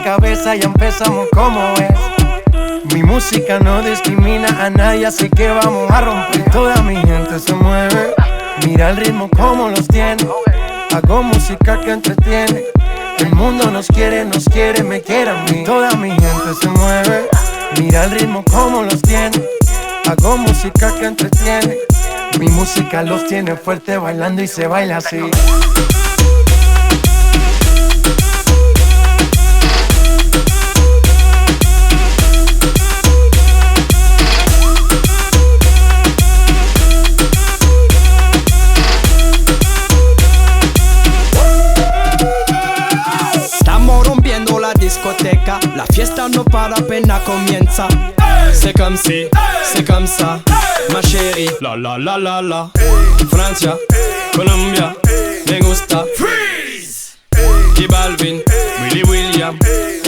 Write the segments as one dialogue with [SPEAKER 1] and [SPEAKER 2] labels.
[SPEAKER 1] cabeza, ya empezamos como es. Mi música no discrimina a nadie, así que vamos a romper. Toda mi gente se mueve, mira el ritmo como los tiene. Hago música que entretiene. El mundo nos quiere, me quiere a mí. Toda mi gente se mueve, mira el ritmo como los tiene. Hago música que entretiene. Mi música los tiene fuerte bailando y se baila así.
[SPEAKER 2] La fiesta no para, apenas comienza. C'est comme si, c'est comme ça, ma chérie. La la la la la. Francia, Colombia, me gusta. Freeze. J Balvin, Willy William,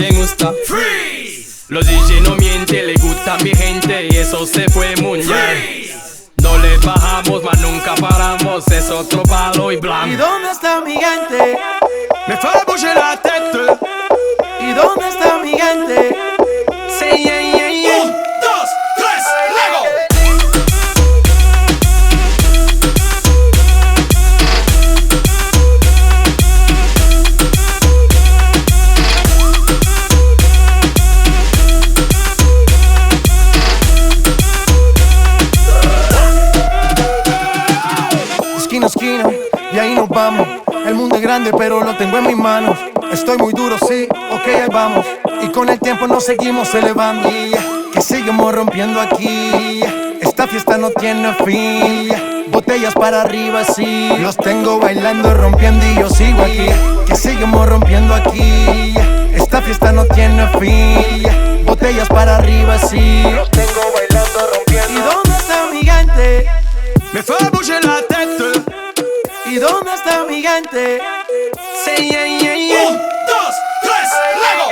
[SPEAKER 2] me gusta. Freeze. Los DJ no mienten, le gusta a mi gente y eso se fue mundial. No le bajamos, mas nunca paramos, es otro palo y blanco.
[SPEAKER 1] ¿Y dónde está mi gente?
[SPEAKER 2] Me fait bouger la tête.
[SPEAKER 1] ¿Y dónde está mi gente?
[SPEAKER 2] Sí, yeah, yeah, yeah. 1, 2, 3, ¡Lego!
[SPEAKER 1] Esquina a esquina, y ahí nos vamos. El mundo es grande, pero lo tengo en mis manos. Estoy muy duro, sí, ok, ahí vamos. Y con el tiempo nos seguimos elevando. Que seguimos rompiendo aquí. Esta fiesta no tiene fin. Botellas para arriba, sí. Los tengo bailando, rompiendo y yo sigo aquí. Que seguimos rompiendo aquí. Esta fiesta no tiene fin. Botellas para arriba, sí. Los tengo bailando, rompiendo. ¿Y dónde está mi gente?
[SPEAKER 2] Me fait bouger la tête.
[SPEAKER 1] ¿Y dónde está mi gente?
[SPEAKER 2] Sí, yeah, yeah, yeah. 1, 2, 3, ¡Lego!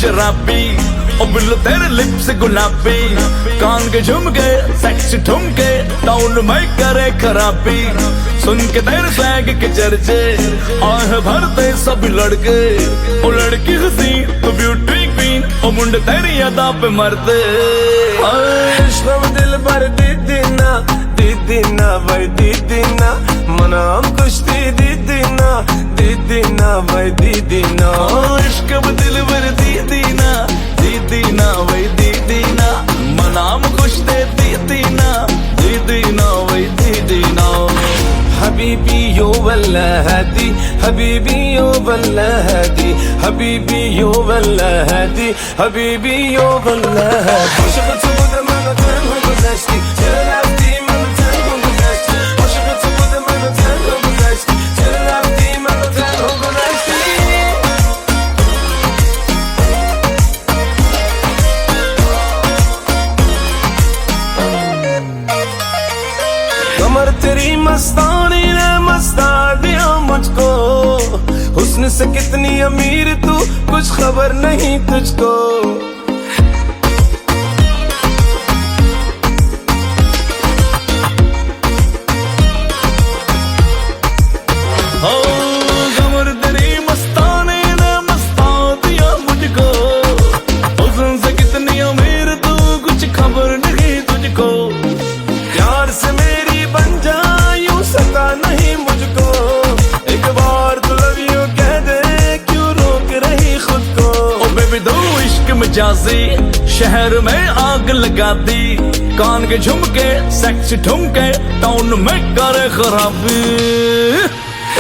[SPEAKER 3] शराबी ओ बिल्लो तेरे लिप्स गुलाबी कान के झुमके सेक्सी ठुमके टाउन में करे खराबी सुन के तेरे स्वैग के चर्चे आह भरते सभी लड़के ओ लड़की हंसी तो ब्यूटी क्वीन ओ मुंडे तेरी अदा पे मरते
[SPEAKER 4] इश्क़ दिल भर दीदी ना भाई दीदी ना मना हम कुश्ती दीदी ना भाई दीदी ना
[SPEAKER 3] इश्क़ दिल भर दीदी ना भाई दीदी ना मना हम कुश्ती दीदी ना भाई दीदी ना
[SPEAKER 4] हबीबी यो वल्ला हदी हबीबी यो वल्ला हदी हबीबी यो वल्ला हदी हबीबी यो वल्ला हदी Aşık tutup bana tango güneşti Çırlaftı bana tango güneşti Aşık tutup bana tango güneşti Çırlaftı bana tango güneşti कमर तेरी मस्तानी ने मस्ता दिया मुझको हुस्न से कितनी अमीर तू कुछ खबर नहीं तुझको
[SPEAKER 3] कमर तेरी मस्तानी ने मस्ता दिया मुझको हुस्न से कितनी अमीर तू कुछ खबर नहीं तुझको
[SPEAKER 4] प्यार से मेरी बन जा यूं सता नहीं मुझको एक बार तो लव यू कह दे क्यों रोक रही खुद को
[SPEAKER 3] ओ बेबी दो इश्क मजाजी शहर में आग लगा दी कान के झुमके सेक्सी ठुमके टाउन में करे खराबी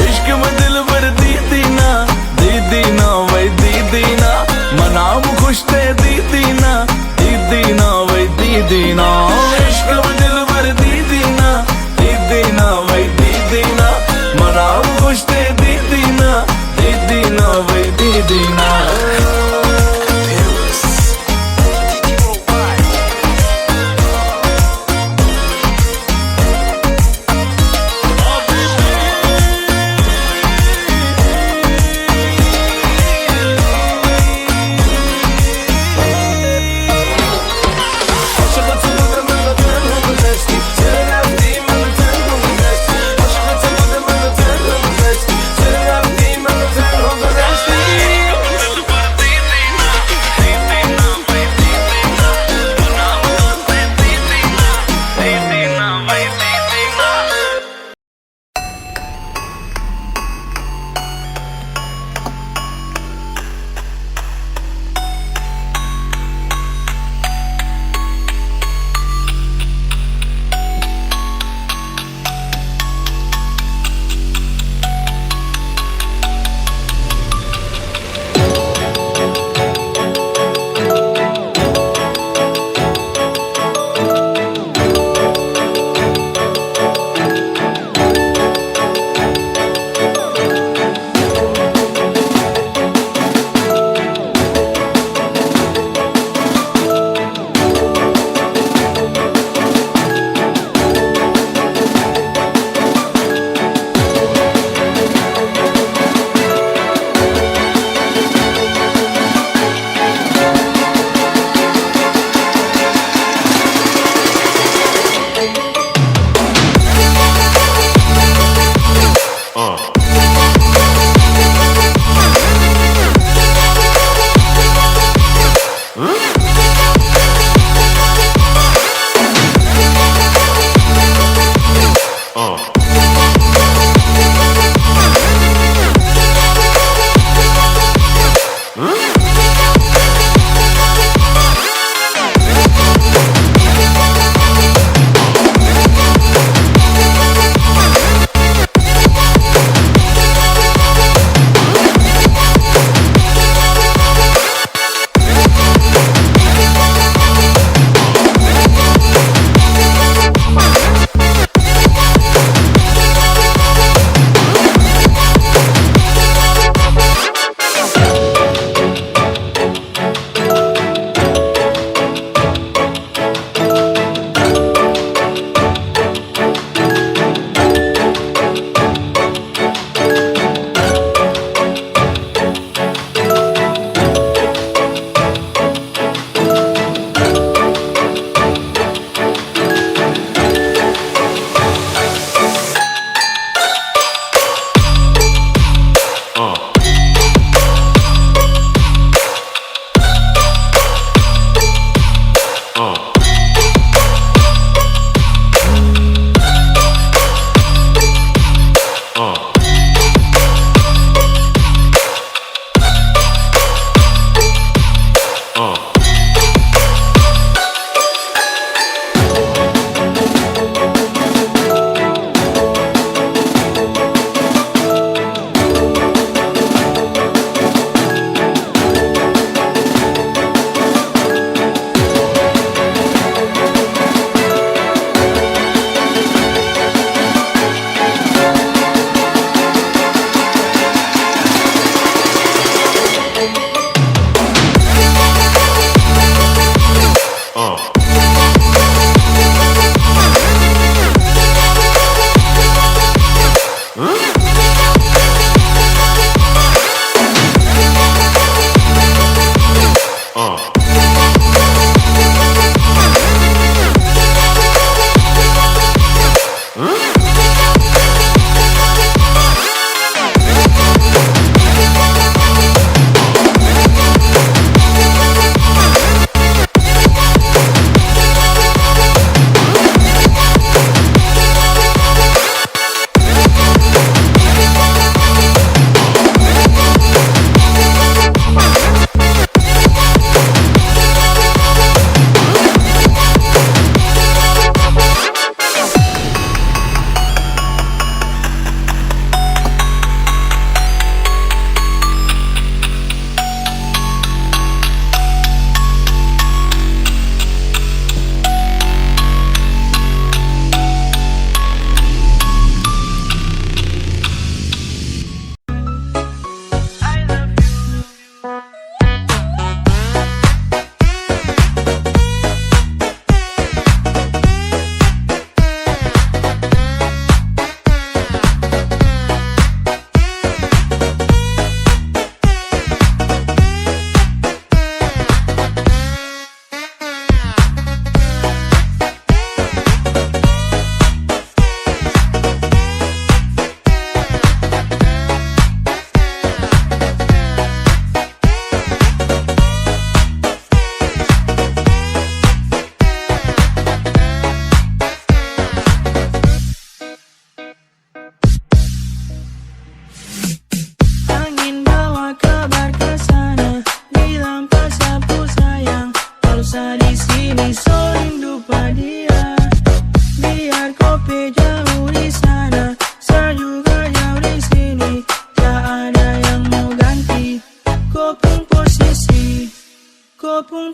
[SPEAKER 3] इश्क में दिल भर दीदी दीदीना वै दीदीना मनाम खुश ते दीदीना दीदीना वै दीदीना इश्क में दिल भर दीदीना दीदीना वै दीदीना मनाम खुश ते दीदीना दीदीना वै दीदीना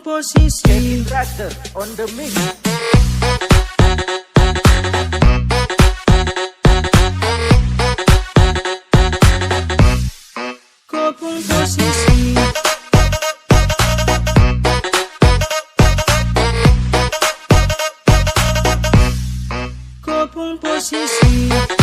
[SPEAKER 5] posisi. Kopung posisi. Kopung posisi.